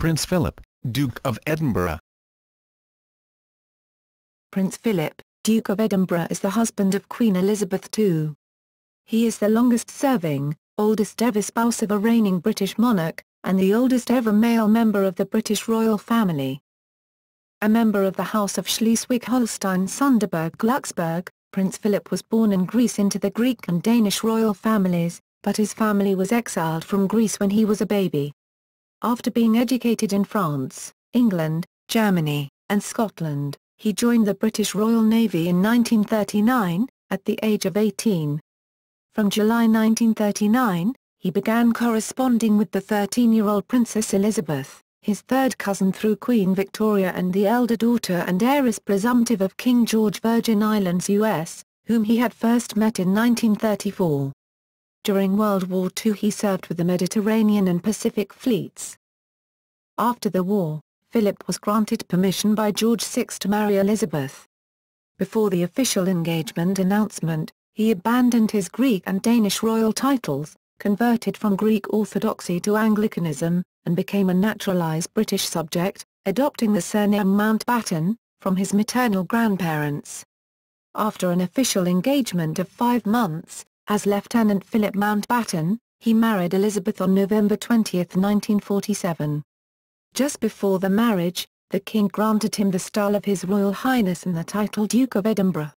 Prince Philip, Duke of Edinburgh. Prince Philip, Duke of Edinburgh is the husband of Queen Elizabeth II. He is the longest-serving, oldest ever spouse of a reigning British monarch, and the oldest ever male member of the British royal family. A member of the House of Schleswig-Holstein-Sonderburg-Glucksburg, Prince Philip was born in Greece into the Greek and Danish royal families, but his family was exiled from Greece when he was a baby. After being educated in France, England, Germany, and Scotland, he joined the British Royal Navy in 1939, at the age of 18. From July 1939, he began corresponding with the 13-year-old Princess Elizabeth, his third cousin through Queen Victoria and the elder daughter and heiress presumptive of King George Virgin Islands U.S., whom he had first met in 1934. During World War II he served with the Mediterranean and Pacific fleets. After the war, Philip was granted permission by George VI to marry Elizabeth. Before the official engagement announcement, he abandoned his Greek and Danish royal titles, converted from Greek Orthodoxy to Anglicanism, and became a naturalized British subject, adopting the surname Mountbatten, from his maternal grandparents. After an official engagement of 5 months, as Lieutenant Philip Mountbatten, he married Elizabeth on November 20, 1947. Just before the marriage, the king granted him the style of His Royal Highness and the title Duke of Edinburgh.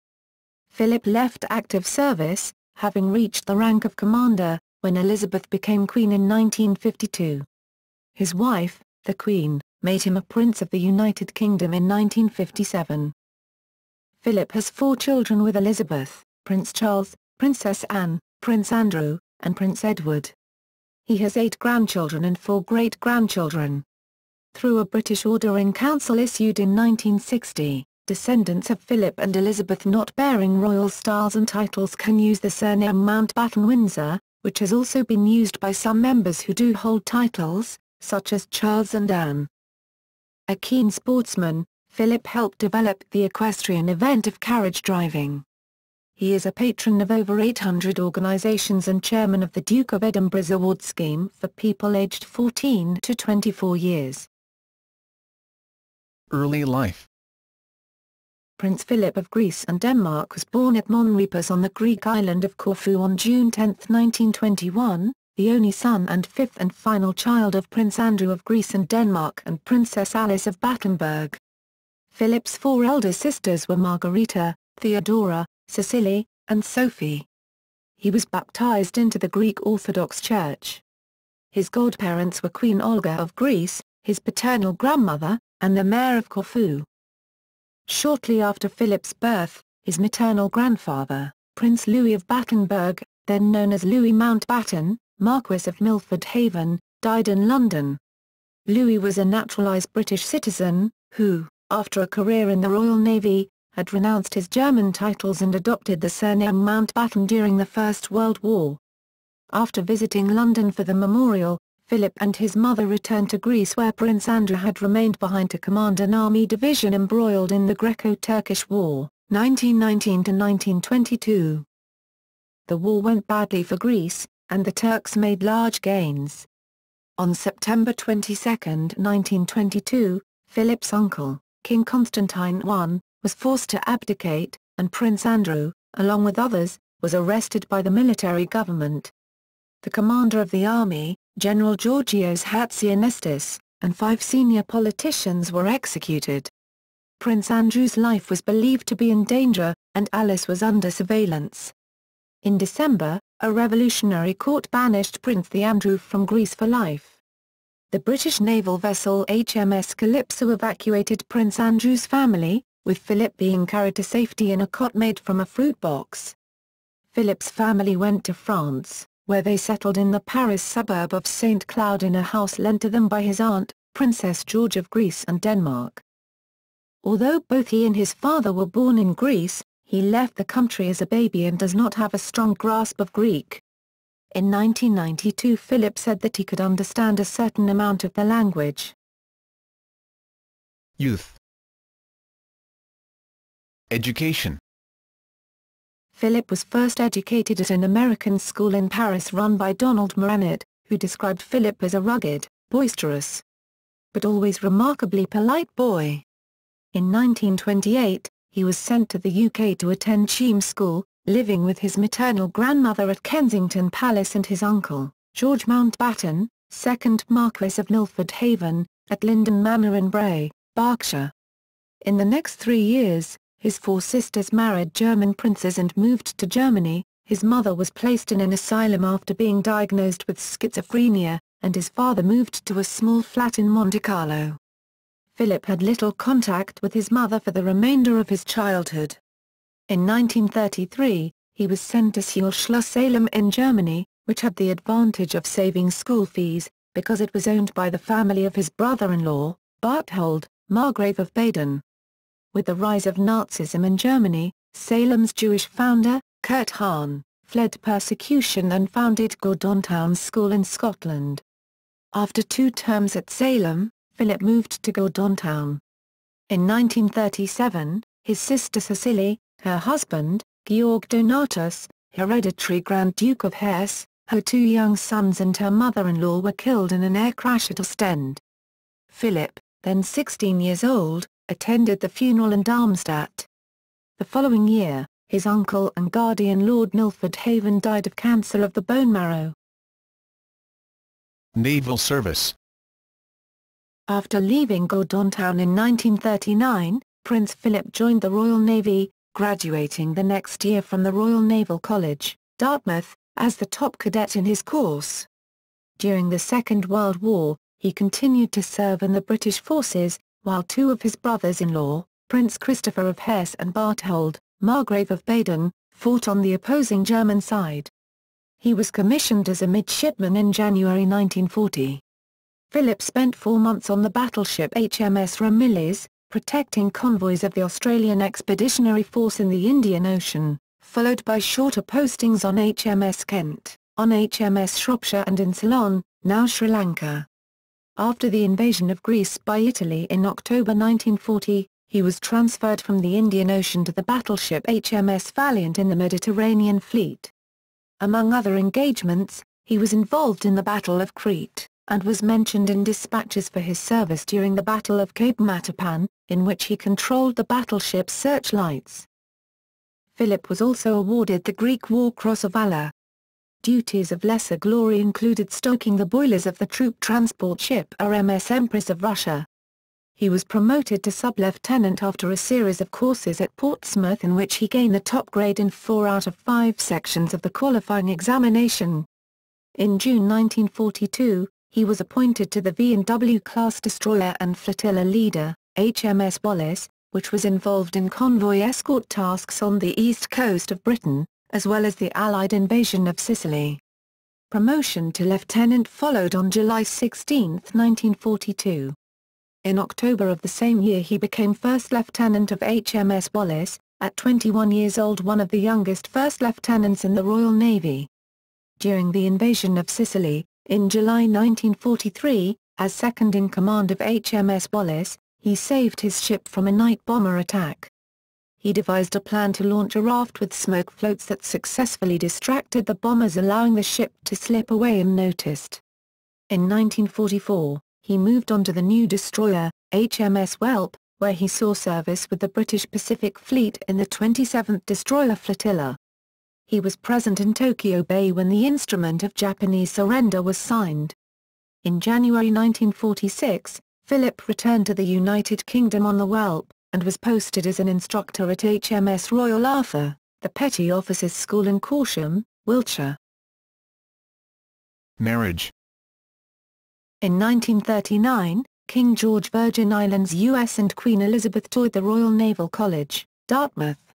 Philip left active service, having reached the rank of commander, when Elizabeth became queen in 1952. His wife, the Queen, made him a Prince of the United Kingdom in 1957. Philip has 4 children with Elizabeth: Prince Charles, Princess Anne, Prince Andrew, and Prince Edward. He has 8 grandchildren and 4 great-grandchildren. Through a British Order in Council issued in 1960, descendants of Philip and Elizabeth not bearing royal styles and titles can use the surname Mountbatten-Windsor, which has also been used by some members who do hold titles, such as Charles and Anne. A keen sportsman, Philip helped develop the equestrian event of carriage driving. He is a patron of over 800 organisations and chairman of the Duke of Edinburgh's award scheme for people aged 14 to 24 years. Early life. Prince Philip of Greece and Denmark was born at Monrepos on the Greek island of Corfu on June 10, 1921, the only son and 5th and final child of Prince Andrew of Greece and Denmark and Princess Alice of Battenberg. Philip's 4 elder sisters were Margarita, Theodora, Cecily, and Sophie. He was baptized into the Greek Orthodox Church. His godparents were Queen Olga of Greece, his paternal grandmother, and the mayor of Corfu. Shortly after Philip's birth, his maternal grandfather, Prince Louis of Battenberg, then known as Louis Mountbatten, Marquess of Milford Haven, died in London. Louis was a naturalised British citizen, who, after a career in the Royal Navy, had renounced his German titles and adopted the surname Mountbatten during the First World War. After visiting London for the memorial, Philip and his mother returned to Greece where Prince Andrew had remained behind to command an army division embroiled in the Greco-Turkish War, 1919–1922. The war went badly for Greece, and the Turks made large gains. On September 22, 1922, Philip's uncle, King Constantine I, was forced to abdicate, and Prince Andrew, along with others, was arrested by the military government. The commander of the army, General Georgios Hatzianestis, and 5 senior politicians were executed. Prince Andrew's life was believed to be in danger, and Alice was under surveillance. In December, a revolutionary court banished Prince Andrew from Greece for life. The British naval vessel HMS Calypso evacuated Prince Andrew's family, with Philip being carried to safety in a cot made from a fruit box. Philip's family went to France, where they settled in the Paris suburb of St. Cloud in a house lent to them by his aunt, Princess George of Greece and Denmark. Although both he and his father were born in Greece, he left the country as a baby and does not have a strong grasp of Greek. In 1992 Philip said that he could understand a certain amount of the language. Youth. Education. Philip was first educated at an American school in Paris run by Donald Morannet, who described Philip as a rugged, boisterous but always remarkably polite boy. In 1928, he was sent to the UK to attend Cheam School, living with his maternal grandmother at Kensington Palace and his uncle, George Mountbatten, 2nd Marquess of Milford Haven, at Linden Manor in Bray, Berkshire. In the next 3 years, his 4 sisters married German princes and moved to Germany. His mother was placed in an asylum after being diagnosed with schizophrenia, and his father moved to a small flat in Monte Carlo. Philip had little contact with his mother for the remainder of his childhood. In 1933, he was sent to Schloss Salem in Germany, which had the advantage of saving school fees, because it was owned by the family of his brother-in-law, Berthold, Margrave of Baden. With the rise of Nazism in Germany, Salem's Jewish founder, Kurt Hahn, fled persecution and founded Gordonstoun School in Scotland. After 2 terms at Salem, Philip moved to Gordonstoun. In 1937, his sister Cecily, her husband, Georg Donatus, hereditary Grand Duke of Hesse, her 2 young sons and her mother-in-law were killed in an air crash at Ostend. Philip, then 16 years old, attended the funeral in Darmstadt. The following year, his uncle and guardian Lord Milford Haven died of cancer of the bone marrow. Naval service. After leaving Gordonstoun in 1939, Prince Philip joined the Royal Navy, graduating the next year from the Royal Naval College, Dartmouth, as the top cadet in his course. During the Second World War, he continued to serve in the British forces, while 2 of his brothers-in-law, Prince Christopher of Hesse and Berthold, Margrave of Baden, fought on the opposing German side. He was commissioned as a midshipman in January 1940. Philip spent 4 months on the battleship HMS Ramillies, protecting convoys of the Australian Expeditionary Force in the Indian Ocean, followed by shorter postings on HMS Kent, on HMS Shropshire and in Ceylon, now Sri Lanka. After the invasion of Greece by Italy in October 1940, he was transferred from the Indian Ocean to the battleship HMS Valiant in the Mediterranean Fleet. Among other engagements, he was involved in the Battle of Crete, and was mentioned in dispatches for his service during the Battle of Cape Matapan, in which he controlled the battleship's searchlights. Philip was also awarded the Greek War Cross of Valor. Duties of lesser glory included stoking the boilers of the troop transport ship RMS Empress of Russia. He was promoted to sub-lieutenant after a series of courses at Portsmouth in which he gained the top grade in 4 out of 5 sections of the qualifying examination. In June 1942, he was appointed to the V&W class destroyer and flotilla leader, HMS Wallace, which was involved in convoy escort tasks on the east coast of Britain, as well as the Allied invasion of Sicily. Promotion to lieutenant followed on July 16, 1942. In October of the same year he became first lieutenant of HMS Wallace, at 21 years old one of the youngest first lieutenants in the Royal Navy. During the invasion of Sicily, in July 1943, as second-in-command of HMS Wallace, he saved his ship from a night bomber attack. He devised a plan to launch a raft with smoke floats that successfully distracted the bombers, allowing the ship to slip away unnoticed. In 1944, he moved on to the new destroyer, HMS Whelp, where he saw service with the British Pacific Fleet in the 27th Destroyer Flotilla. He was present in Tokyo Bay when the instrument of Japanese surrender was signed. In January 1946, Philip returned to the United Kingdom on the Whelp, and was posted as an instructor at HMS Royal Arthur, the Petty Officers' School in Corsham, Wiltshire. Marriage. In 1939, King George Virgin Islands U.S. and Queen Elizabeth toured the Royal Naval College, Dartmouth.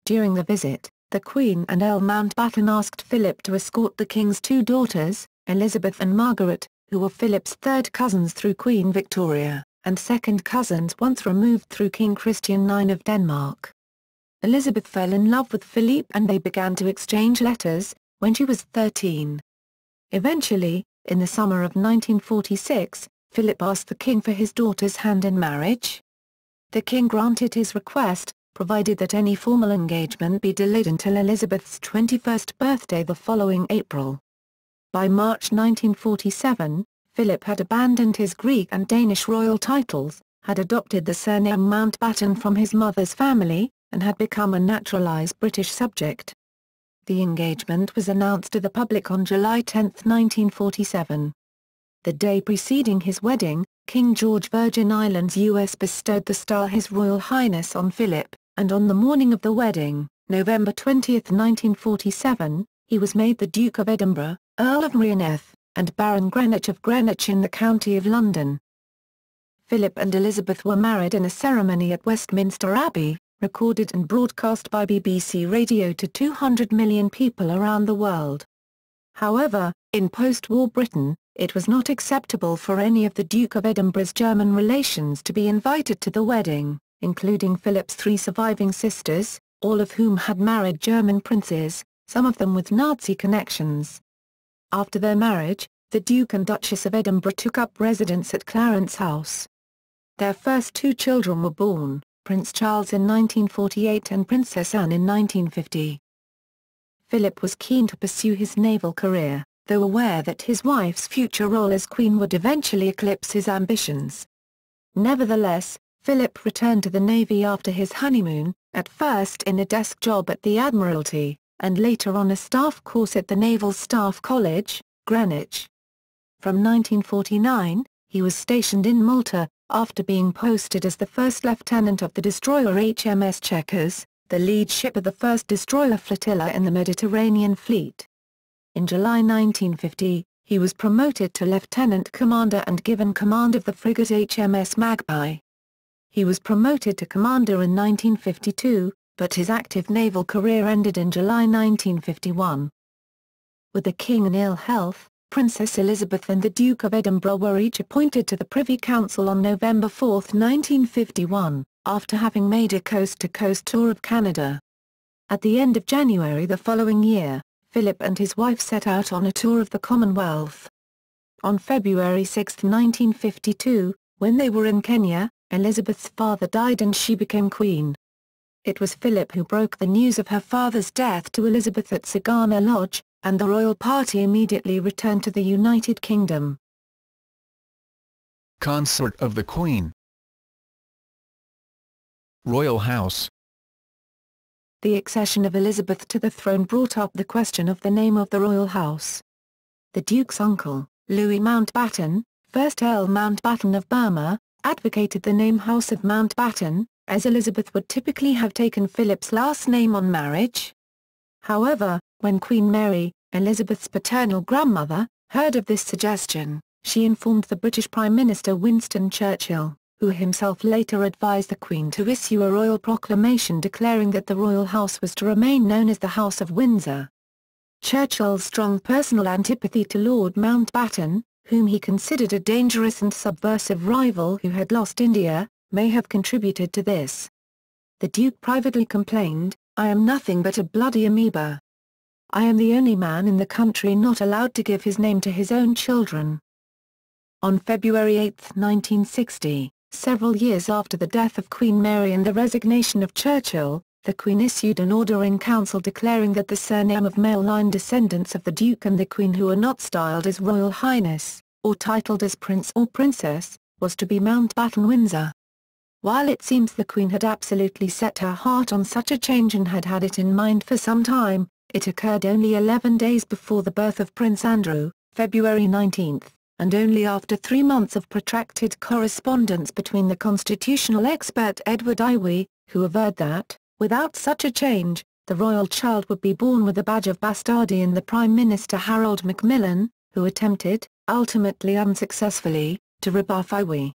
During the visit, the Queen and Earl Mountbatten asked Philip to escort the King's 2 daughters, Elizabeth and Margaret, who were Philip's third cousins through Queen Victoria, and second cousins once removed through King Christian IX of Denmark. Elizabeth fell in love with Philip and they began to exchange letters, when she was 13. Eventually, in the summer of 1946, Philip asked the King for his daughter's hand in marriage. The King granted his request, provided that any formal engagement be delayed until Elizabeth's 21st birthday the following April. By March 1947, Philip had abandoned his Greek and Danish royal titles, had adopted the surname Mountbatten from his mother's family, and had become a naturalized British subject. The engagement was announced to the public on July 10, 1947. The day preceding his wedding, King George Virgin Islands US bestowed the style His Royal Highness on Philip, and on the morning of the wedding, November 20, 1947, he was made the Duke of Edinburgh, Earl of Merioneth, and Baron Greenwich of Greenwich in the County of London. Philip and Elizabeth were married in a ceremony at Westminster Abbey, recorded and broadcast by BBC Radio to 200 million people around the world. However, in post-war Britain, it was not acceptable for any of the Duke of Edinburgh's German relations to be invited to the wedding, including Philip's 3 surviving sisters, all of whom had married German princes, some of them with Nazi connections. After their marriage, the Duke and Duchess of Edinburgh took up residence at Clarence House. Their first 2 children were born, Prince Charles in 1948 and Princess Anne in 1950. Philip was keen to pursue his naval career, though aware that his wife's future role as Queen would eventually eclipse his ambitions. Nevertheless, Philip returned to the Navy after his honeymoon, at first in a desk job at the Admiralty, and later on a staff course at the Naval Staff College, Greenwich. From 1949, he was stationed in Malta, after being posted as the first lieutenant of the destroyer HMS Chequers, the lead ship of the first destroyer flotilla in the Mediterranean Fleet. In July 1950, he was promoted to lieutenant commander and given command of the frigate HMS Magpie. He was promoted to commander in 1952, but his active naval career ended in July 1951. With the king in ill health, Princess Elizabeth and the Duke of Edinburgh were each appointed to the Privy Council on November 4, 1951, after having made a coast-to-coast tour of Canada. At the end of January the following year, Philip and his wife set out on a tour of the Commonwealth. On February 6, 1952, when they were in Kenya, Elizabeth's father died and she became queen. It was Philip who broke the news of her father's death to Elizabeth at Sagana Lodge, and the royal party immediately returned to the United Kingdom. Consort of the Queen. Royal House. The accession of Elizabeth to the throne brought up the question of the name of the royal house. The Duke's uncle, Louis Mountbatten, 1st Earl Mountbatten of Burma, advocated the name House of Mountbatten, as Elizabeth would typically have taken Philip's last name on marriage. However, when Queen Mary, Elizabeth's paternal grandmother, heard of this suggestion, she informed the British Prime Minister Winston Churchill, who himself later advised the Queen to issue a royal proclamation declaring that the royal house was to remain known as the House of Windsor. Churchill's strong personal antipathy to Lord Mountbatten, whom he considered a dangerous and subversive rival who had lost India, may have contributed to this. The Duke privately complained, "I am nothing but a bloody amoeba. I am the only man in the country not allowed to give his name to his own children." On February 8, 1960, several years after the death of Queen Mary and the resignation of Churchill, the Queen issued an order in council declaring that the surname of male line descendants of the Duke and the Queen who are not styled as Royal Highness, or titled as Prince or Princess, was to be Mountbatten Windsor. While it seems the Queen had absolutely set her heart on such a change and had had it in mind for some time, it occurred only 11 days before the birth of Prince Andrew, February 19, and only after 3 months of protracted correspondence between the constitutional expert Edward Iwi, who averred that, without such a change, the royal child would be born with a badge of bastardy, and the Prime Minister Harold Macmillan, who attempted, ultimately unsuccessfully, to rebuff Iwi.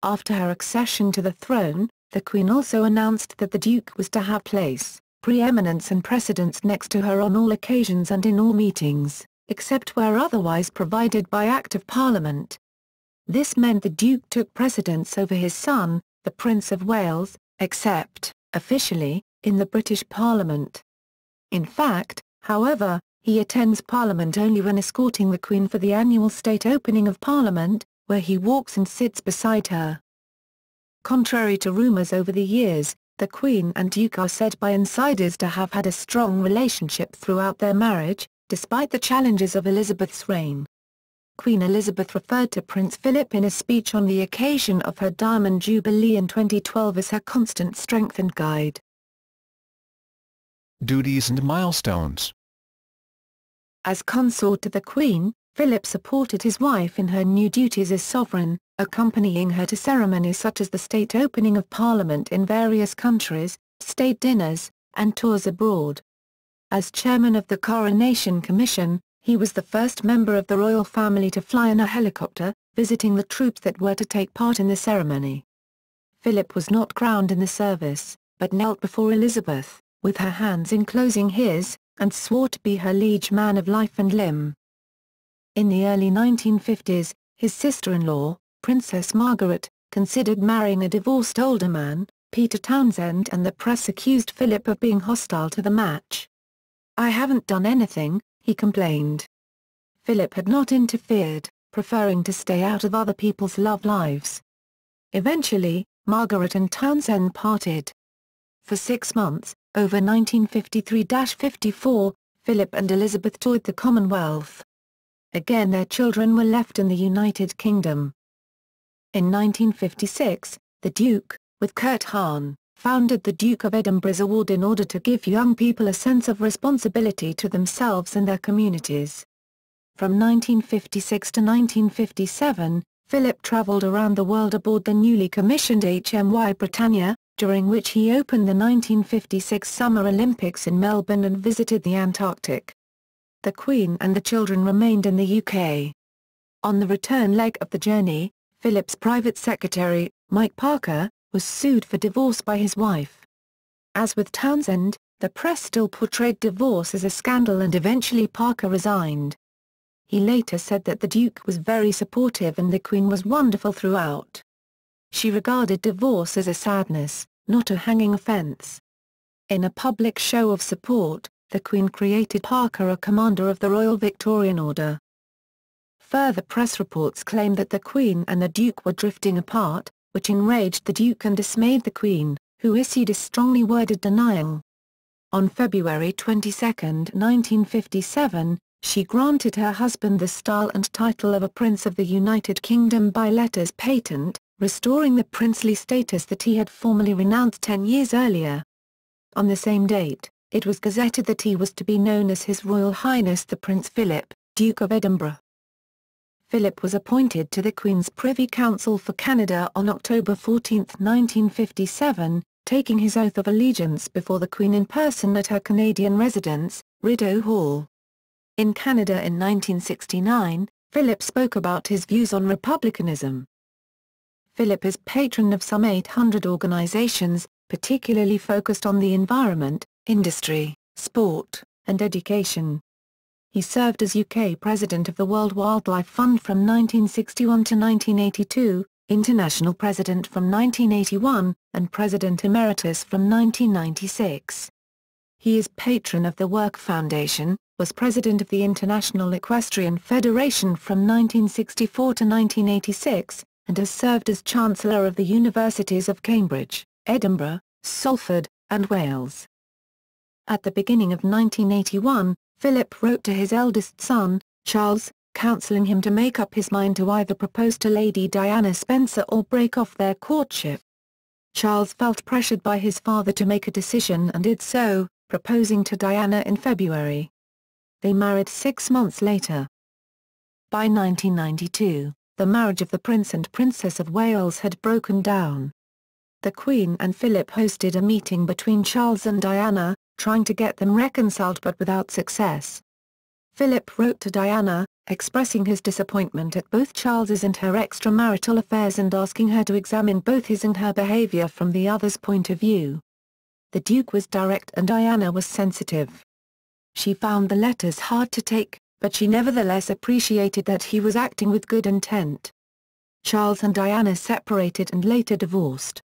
After her accession to the throne, the Queen also announced that the Duke was to have place, preeminence and precedence next to her on all occasions and in all meetings, except where otherwise provided by Act of Parliament. This meant the Duke took precedence over his son, the Prince of Wales, except, officially, in the British Parliament. In fact, however, he attends Parliament only when escorting the Queen for the annual state opening of Parliament, where he walks and sits beside her. Contrary to rumours over the years, the Queen and Duke are said by insiders to have had a strong relationship throughout their marriage, despite the challenges of Elizabeth's reign. Queen Elizabeth referred to Prince Philip in a speech on the occasion of her Diamond Jubilee in 2012 as her constant strength and guide. Duties and milestones. As consort to the Queen, Philip supported his wife in her new duties as sovereign, accompanying her to ceremonies such as the state opening of Parliament in various countries, state dinners, and tours abroad. As chairman of the Coronation Commission, he was the first member of the royal family to fly in a helicopter, visiting the troops that were to take part in the ceremony. Philip was not crowned in the service, but knelt before Elizabeth, with her hands enclosing his, and swore to be her liege man of life and limb. In the early 1950s, his sister-in-law, Princess Margaret, considered marrying a divorced older man, Peter Townsend, and the press accused Philip of being hostile to the match. "I haven't done anything," he complained. Philip had not interfered, preferring to stay out of other people's love lives. Eventually, Margaret and Townsend parted. For 6 months, over 1953-54, Philip and Elizabeth toured the Commonwealth. Again their children were left in the United Kingdom. In 1956, the Duke, with Kurt Hahn, founded the Duke of Edinburgh's award in order to give young people a sense of responsibility to themselves and their communities. From 1956 to 1957, Philip travelled around the world aboard the newly commissioned HMY Britannia, during which he opened the 1956 Summer Olympics in Melbourne and visited the Antarctic. The Queen and the children remained in the UK. On the return leg of the journey, Philip's private secretary, Mike Parker, was sued for divorce by his wife. As with Townsend, the press still portrayed divorce as a scandal and eventually Parker resigned. He later said that the Duke was very supportive and the Queen was wonderful throughout. She regarded divorce as a sadness, not a hanging offence. In a public show of support, the Queen created Parker a Commander of the Royal Victorian Order. Further press reports claimed that the Queen and the Duke were drifting apart, which enraged the Duke and dismayed the Queen, who issued a strongly worded denial. On February 22, 1957, she granted her husband the style and title of a Prince of the United Kingdom by letters patent, restoring the princely status that he had formally renounced 10 years earlier. On the same date, it was gazetted that he was to be known as His Royal Highness the Prince Philip, Duke of Edinburgh. Philip was appointed to the Queen's Privy Council for Canada on October 14, 1957, taking his oath of allegiance before the Queen in person at her Canadian residence, Rideau Hall. In Canada in 1969, Philip spoke about his views on republicanism. Philip is patron of some 800 organizations, particularly focused on the environment, industry, sport, and education. He served as UK President of the World Wildlife Fund from 1961 to 1982, International President from 1981, and President Emeritus from 1996. He is patron of the Work Foundation, was President of the International Equestrian Federation from 1964 to 1986, and has served as Chancellor of the Universities of Cambridge, Edinburgh, Salford, and Wales. At the beginning of 1981, Philip wrote to his eldest son, Charles, counselling him to make up his mind to either propose to Lady Diana Spencer or break off their courtship. Charles felt pressured by his father to make a decision and did so, proposing to Diana in February. They married 6 months later. By 1992, the marriage of the Prince and Princess of Wales had broken down. The Queen and Philip hosted a meeting between Charles and Diana, trying to get them reconciled but without success. Philip wrote to Diana, expressing his disappointment at both Charles's and her extramarital affairs and asking her to examine both his and her behaviour from the other's point of view. The Duke was direct and Diana was sensitive. She found the letters hard to take, but she nevertheless appreciated that he was acting with good intent. Charles and Diana separated and later divorced.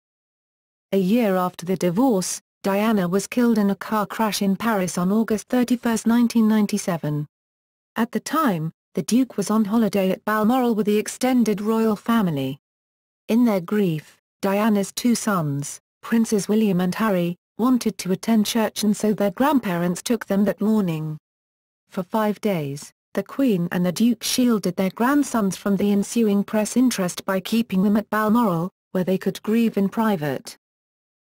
A year after the divorce, Diana was killed in a car crash in Paris on August 31, 1997. At the time, the Duke was on holiday at Balmoral with the extended royal family. In their grief, Diana's 2 sons, Princes William and Harry, wanted to attend church and so their grandparents took them that morning. For 5 days, The Queen and the Duke shielded their grandsons from the ensuing press interest by keeping them at Balmoral, where they could grieve in private.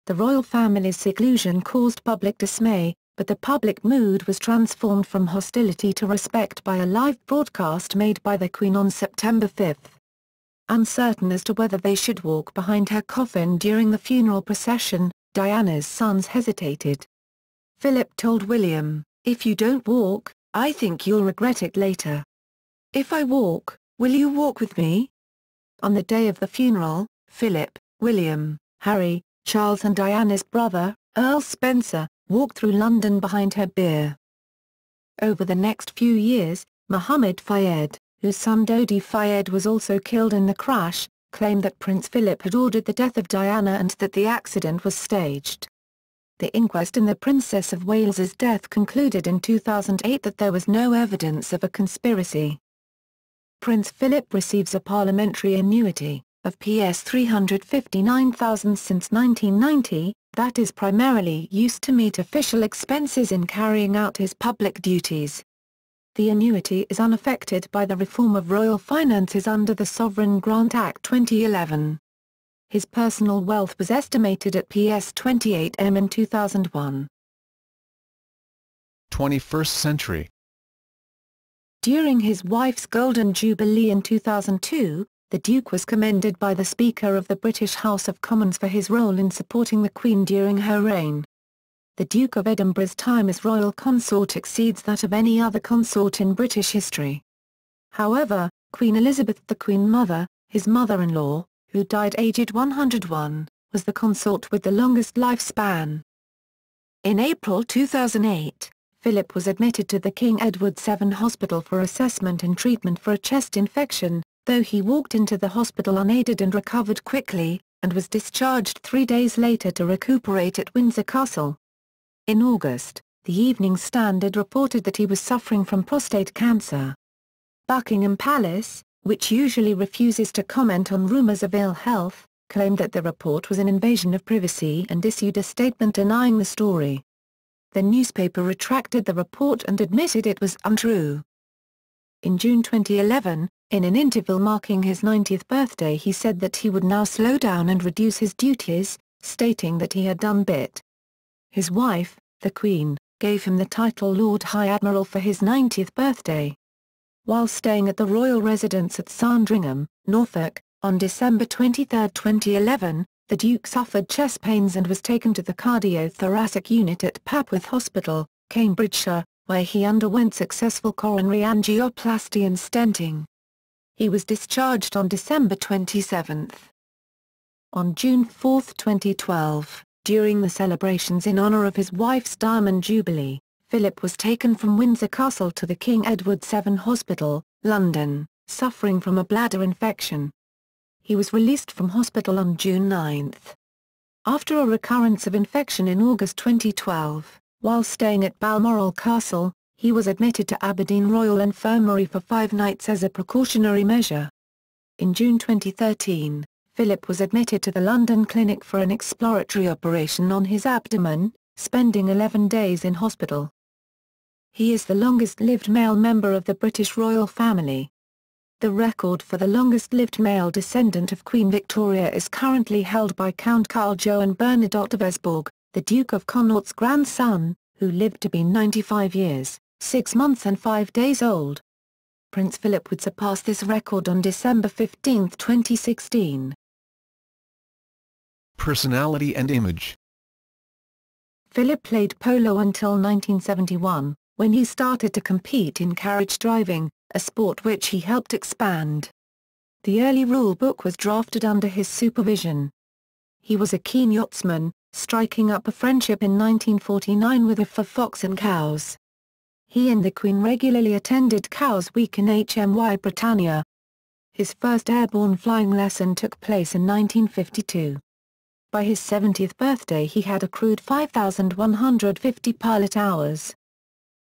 The royal family's seclusion caused public dismay, but the public mood was transformed from hostility to respect by a live broadcast made by the Queen on September 5. Uncertain as to whether they should walk behind her coffin during the funeral procession, Diana's sons hesitated. Philip told William, "If you don't walk, I think you'll regret it later. If I walk, will you walk with me?" On the day of the funeral, Philip, William, Harry, Charles and Diana's brother, Earl Spencer, walked through London behind her bier. Over the next few years, Mohammed Fayed, whose son Dodi Fayed was also killed in the crash, claimed that Prince Philip had ordered the death of Diana and that the accident was staged. The inquest in the Princess of Wales's death concluded in 2008 that there was no evidence of a conspiracy. Prince Philip receives a parliamentary annuity of PS 359,000 since 1990, that is primarily used to meet official expenses in carrying out his public duties. The annuity is unaffected by the reform of royal finances under the Sovereign Grant Act 2011. His personal wealth was estimated at PS 28M in 2001. 21st century. During his wife's Golden Jubilee in 2002, the Duke was commended by the Speaker of the British House of Commons for his role in supporting the Queen during her reign. The Duke of Edinburgh's time as royal consort exceeds that of any other consort in British history. However, Queen Elizabeth, the Queen Mother, his mother-in-law, who died aged 101, was the consort with the longest lifespan. In April 2008, Philip was admitted to the King Edward VII Hospital for assessment and treatment for a chest infection, though he walked into the hospital unaided and recovered quickly, and was discharged 3 days later to recuperate at Windsor Castle. In August, the Evening Standard reported that he was suffering from prostate cancer. Buckingham Palace, which usually refuses to comment on rumours of ill health, claimed that the report was an invasion of privacy and issued a statement denying the story. The newspaper retracted the report and admitted it was untrue. In June 2011, in an interview marking his 90th birthday, he said that he would now slow down and reduce his duties, stating that he had done bit. His wife, the Queen, gave him the title Lord High Admiral for his 90th birthday. While staying at the royal residence at Sandringham, Norfolk, on December 23, 2011, the Duke suffered chest pains and was taken to the cardiothoracic unit at Papworth Hospital, Cambridgeshire, where he underwent successful coronary angioplasty and stenting. He was discharged on December 27. On June 4, 2012, during the celebrations in honour of his wife's Diamond Jubilee, Philip was taken from Windsor Castle to the King Edward VII Hospital, London, suffering from a bladder infection. He was released from hospital on June 9. After a recurrence of infection in August 2012, while staying at Balmoral Castle, he was admitted to Aberdeen Royal Infirmary for 5 nights as a precautionary measure. In June 2013, Philip was admitted to the London Clinic for an exploratory operation on his abdomen, spending 11 days in hospital. He is the longest-lived male member of the British royal family. The record for the longest-lived male descendant of Queen Victoria is currently held by Count Carl Johan Bernadotte of Esborg, the Duke of Connaught's grandson, who lived to be 95 years, 6 months and 5 days old. Prince Philip would surpass this record on December 15, 2016. Personality and image. Philip played polo until 1971, when he started to compete in carriage driving, a sport which he helped expand. The early rule book was drafted under his supervision. He was a keen yachtsman, striking up a friendship in 1949 with a for Fox and Cows. He and the Queen regularly attended Cows Week in HMY Britannia. His first airborne flying lesson took place in 1952. By his 70th birthday he had accrued 5,150 pilot hours.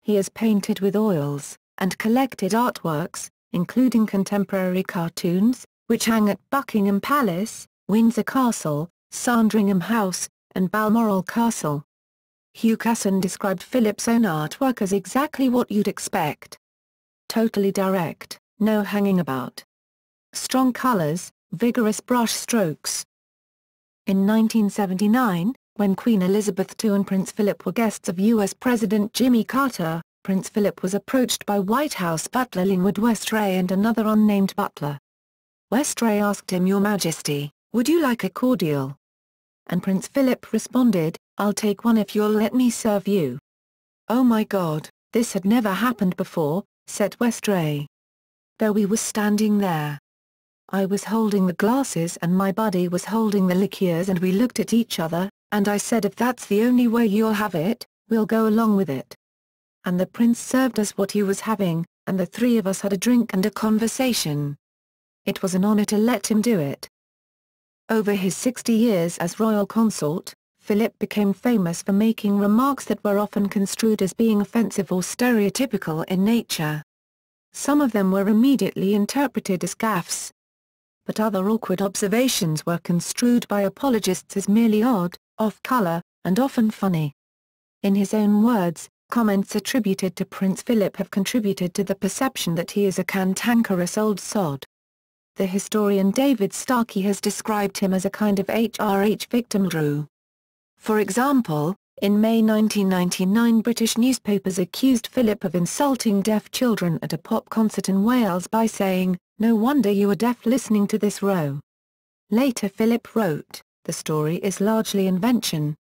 He has painted with oils, and collected artworks, including contemporary cartoons, which hang at Buckingham Palace, Windsor Castle, Sandringham House, and Balmoral Castle. Hugh Casson described Philip's own artwork as exactly what you'd expect. Totally direct, no hanging about. Strong colors, vigorous brush strokes. In 1979, when Queen Elizabeth II and Prince Philip were guests of U.S. President Jimmy Carter, Prince Philip was approached by White House butler Linwood Westray and another unnamed butler. Westray asked him, "Your Majesty, would you like a cordial?" And Prince Philip responded, "I'll take one if you'll let me serve you." "Oh my God, this had never happened before," said Westray. "Though we were standing there. I was holding the glasses and my buddy was holding the liqueurs and we looked at each other, and I said, if that's the only way you'll have it, we'll go along with it." And the prince served us what he was having, and the three of us had a drink and a conversation. It was an honor to let him do it. Over his 60 years as royal consort, Philip became famous for making remarks that were often construed as being offensive or stereotypical in nature. Some of them were immediately interpreted as gaffes. But other awkward observations were construed by apologists as merely odd, off-color, and often funny. In his own words, comments attributed to Prince Philip have contributed to the perception that he is a cantankerous old sod. The historian David Starkey has described him as a kind of HRH victim drew. For example, in May 1999 British newspapers accused Philip of insulting deaf children at a pop concert in Wales by saying, "No wonder you are deaf listening to this row." Later Philip wrote, "The story is largely invention.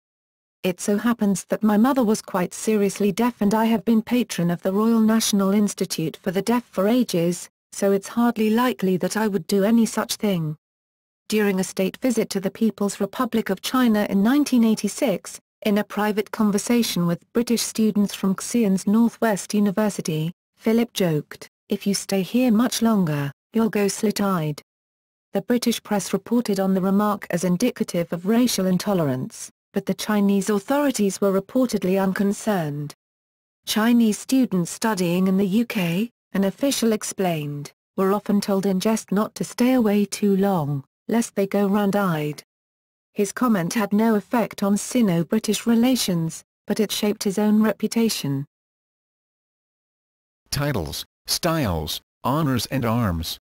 It so happens that my mother was quite seriously deaf and I have been patron of the Royal National Institute for the Deaf for ages, so it's hardly likely that I would do any such thing." During a state visit to the People's Republic of China in 1986, in a private conversation with British students from Xi'an's Northwest University, Philip joked, "If you stay here much longer, you'll go slit-eyed." The British press reported on the remark as indicative of racial intolerance, but the Chinese authorities were reportedly unconcerned. Chinese students studying in the UK, an official explained, were often told in jest not to stay away too long, lest they go round-eyed. His comment had no effect on Sino-British relations, but it shaped his own reputation. Titles, styles, honors and arms.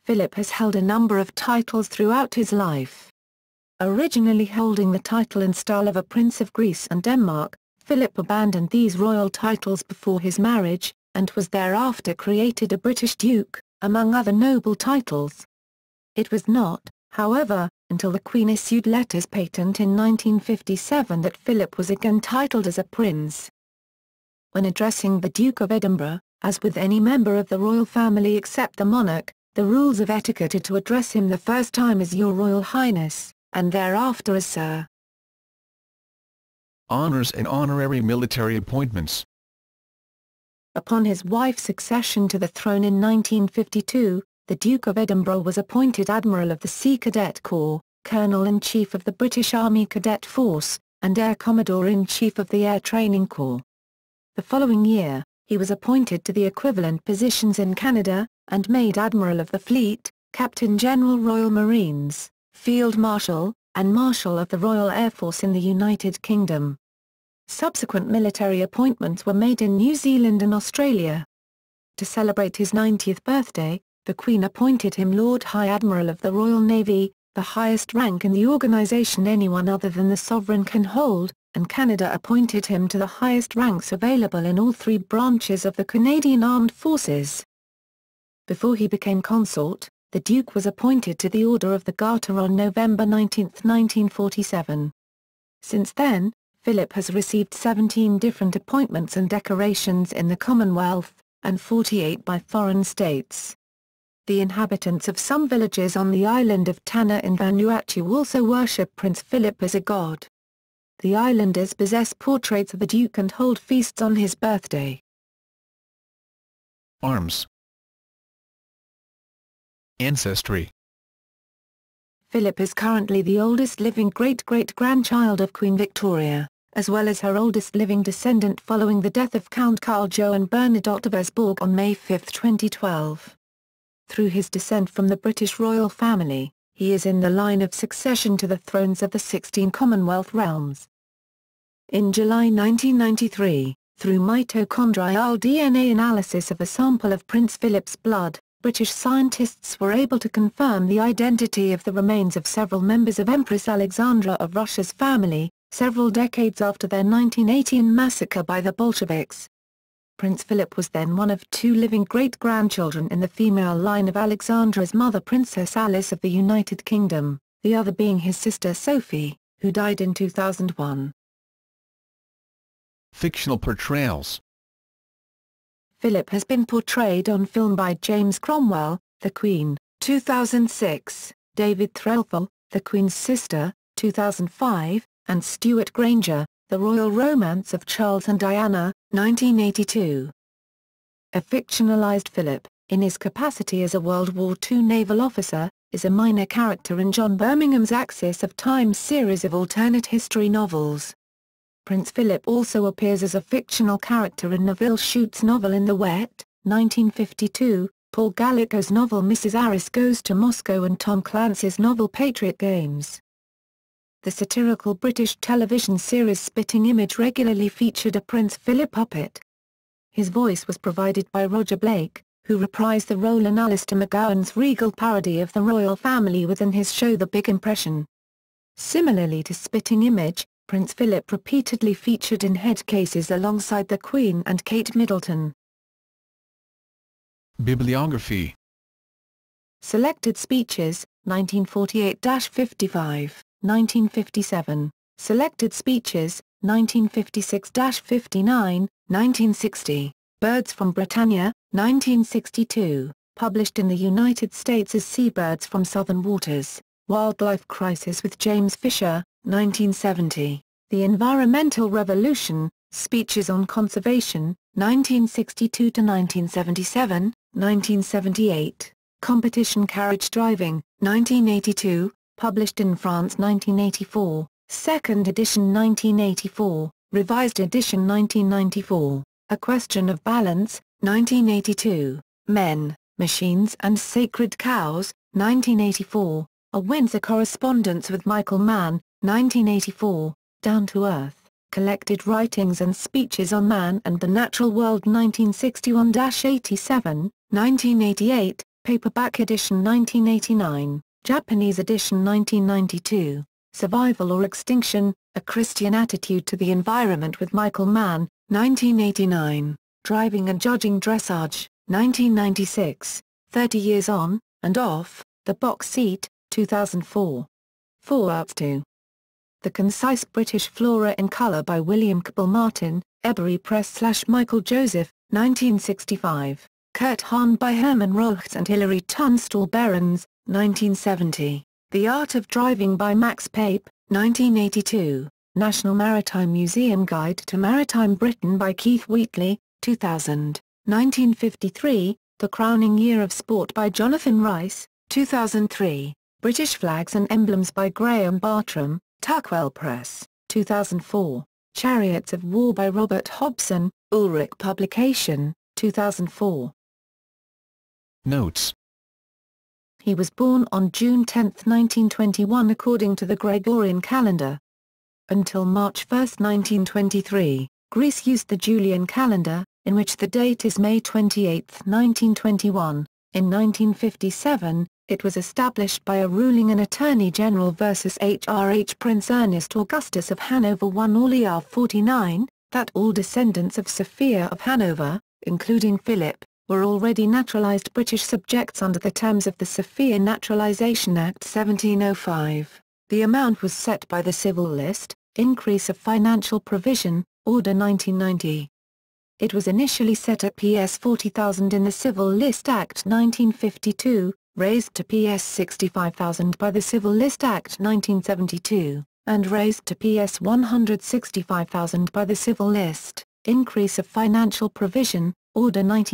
Philip has held a number of titles throughout his life. Originally holding the title and style of a Prince of Greece and Denmark, Philip abandoned these royal titles before his marriage, and was thereafter created a British Duke, among other noble titles. It was not, however, until the Queen issued letters patent in 1957 that Philip was again titled as a prince. When addressing the Duke of Edinburgh, as with any member of the royal family except the monarch, the rules of etiquette are to address him the first time as Your Royal Highness, and thereafter as Sir. Honors and honorary military appointments. Upon his wife's accession to the throne in 1952, the Duke of Edinburgh was appointed Admiral of the Sea Cadet Corps, Colonel-in-Chief of the British Army Cadet Force, and Air Commodore-in-Chief of the Air Training Corps. The following year, he was appointed to the equivalent positions in Canada, and made Admiral of the Fleet, Captain General Royal Marines, Field Marshal, and Marshal of the Royal Air Force in the United Kingdom. Subsequent military appointments were made in New Zealand and Australia. To celebrate his 90th birthday, the Queen appointed him Lord High Admiral of the Royal Navy, the highest rank in the organisation anyone other than the sovereign can hold, and Canada appointed him to the highest ranks available in all three branches of the Canadian Armed Forces. Before he became consort, the Duke was appointed to the Order of the Garter on November 19, 1947. Since then, Philip has received 17 different appointments and decorations in the Commonwealth, and 48 by foreign states. The inhabitants of some villages on the island of Tanna in Vanuatu also worship Prince Philip as a god. The islanders possess portraits of the Duke and hold feasts on his birthday. Arms. Ancestry. Philip is currently the oldest living great-great-grandchild of Queen Victoria, as well as her oldest living descendant following the death of Count Carl Johan Bernadotte of Esborg on May 5, 2012. Through his descent from the British royal family, he is in the line of succession to the thrones of the 16 Commonwealth realms. In July 1993, Through mitochondrial DNA analysis of a sample of Prince Philip's blood, British scientists were able to confirm the identity of the remains of several members of Empress Alexandra of Russia's family, several decades after their 1918 massacre by the Bolsheviks. Prince Philip was then one of two living great-grandchildren in the female line of Alexandra's mother Princess Alice of the United Kingdom, the other being his sister Sophie, who died in 2001. Fictional portrayals. Philip has been portrayed on film by James Cromwell, The Queen, 2006, David Threlfall, The Queen's Sister, 2005, and Stuart Granger, The Royal Romance of Charles and Diana, 1982. A fictionalized Philip, in his capacity as a World War II naval officer, is a minor character in John Birmingham's Axis of Time series of alternate history novels. Prince Philip also appears as a fictional character in Neville Shute's novel In the Wet, 1952, Paul Gallico's novel Mrs. Arris Goes to Moscow and Tom Clancy's novel Patriot Games. The satirical British television series Spitting Image regularly featured a Prince Philip puppet. His voice was provided by Roger Blake, who reprised the role in Alistair McGowan's regal parody of the royal family within his show The Big Impression. Similarly to Spitting Image, Prince Philip repeatedly featured in head cases alongside the Queen and Kate Middleton. Bibliography. Selected Speeches, 1948-55. 1957, Selected Speeches, 1956-59, 1960, Birds from Britannia, 1962, published in the United States as Seabirds from Southern Waters, Wildlife Crisis with James Fisher, 1970, The Environmental Revolution, Speeches on Conservation, 1962-1977, 1978, Competition Carriage Driving, 1982, published in France 1984, second edition 1984, revised edition 1994, A Question of Balance, 1982, Men, Machines and Sacred Cows, 1984, A Windsor Correspondence with Michael Mann, 1984, Down to Earth, Collected Writings and Speeches on Man and the Natural World 1961-87, 1988, paperback edition 1989. Japanese edition 1992, Survival or Extinction, A Christian Attitude to the Environment with Michael Mann, 1989, Driving and Judging Dressage, 1996, 30 Years On, and Off, The Box Seat, 2004. 4 Arts 2. The Concise British Flora in Colour by William Cabell Martin, Ebury Press / Michael Joseph, 1965, Kurt Hahn by Herman Rochs and Hilary Tunstall Behrens, 1970, The Art of Driving by Max Pape, 1982, National Maritime Museum Guide to Maritime Britain by Keith Wheatley, 2000, 1953, The Crowning Year of Sport by Jonathan Rice, 2003, British Flags and Emblems by Graham Bartram, Tuckwell Press, 2004, Chariots of War by Robert Hobson, Ulrich Publication, 2004. Notes. He was born on June 10, 1921 according to the Gregorian calendar. Until March 1, 1923, Greece used the Julian calendar, in which the date is May 28, 1921. In 1957, it was established by a ruling in Attorney General versus HRH Prince Ernest Augustus of Hanover 1 Orlear 49, that all descendants of Sophia of Hanover, including Philip, were already naturalized British subjects under the terms of the Sophia Naturalization Act 1705. The amount was set by the Civil List, Increase of Financial Provision, Order 1990. It was initially set at Ps 40,000 in the Civil List Act 1952, raised to Ps 65,000 by the Civil List Act 1972, and raised to Ps 165,000 by the Civil List, Increase of Financial Provision, Order 19